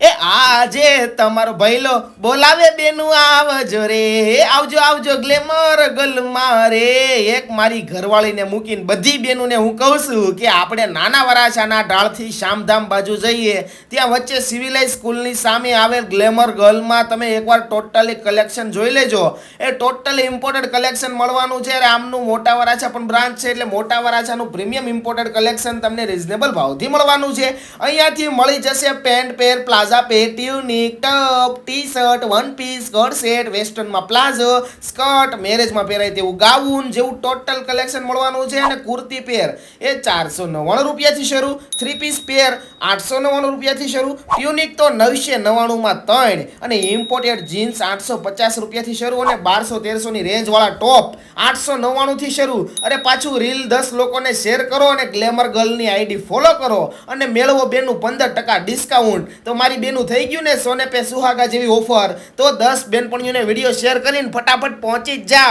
આજે તમારો ભઈલો બોલાવે બેનું આવજો રે, આવજો આવજો ગ્લેમર ગલમાં રે. એક મારી ઘરવાળીને મૂકીને બધી બેનુને હું કહું છું કે આપણે નાના વરાછાના ઢાળથી શામધામ બાજુ જઈએ. ત્યાં વચ્ચે સિવિલાઇઝ સ્કૂલની સામે આવેલ ગ્લેમર ગર્લમાં તમે એકવાર ટોટલી કલેક્શન જોઈ લેજો. એ ટોટલી ઇમ્પોર્ટેડ કલેક્શન મળવાનું છે. આમનું મોટા વરાછા પણ બ્રાન્ચ છે, એટલે મોટા વરાછાનું પ્રીમિયમ ઇમ્પોર્ટેડ કલેક્શન તમને રિઝનેબલ ભાવથી મળવાનું છે. અહીંયાથી મળી જશે pant pair, palazzo pair, tunic, top, T shirt, one piece, skirt set, વેસ્ટર્નમાં પ્લાઝો, સ્કર્ટ, મેરેજમાં પહેરાય તેવું ગાઉન જેવું ટોટલ કલેક્શન મળવાનું છે. અને કુર્તી પેર એ 499 રૂપિયાથી શરૂ, થ્રી પીસ પેર 899 રૂપિયાથી શરૂ, ટ્યુનિક તો 999માં 3, અને ઇમ્પોર્ટેડ જીન્સ 850 રૂપિયાથી શરૂ, અને 1200-1300 ની રેન્જવાળા ટોપ 899 થી શરૂ. અરે પાછું રીલ 10 લોકોને શેર કરો અને ગ્લેમર ગર્લની આઈડી ફોલો કરો અને મેળવો બેનું 15% ડિસ્કાઉન્ટ. તો મારી બેનું થઈ ગયું ને સોને પે સુહાગા જેવી ઓફર. તો 10 બેનપણીઓને વિડીયો શેર કરીને ફટાફટ પહોંચી જ જા.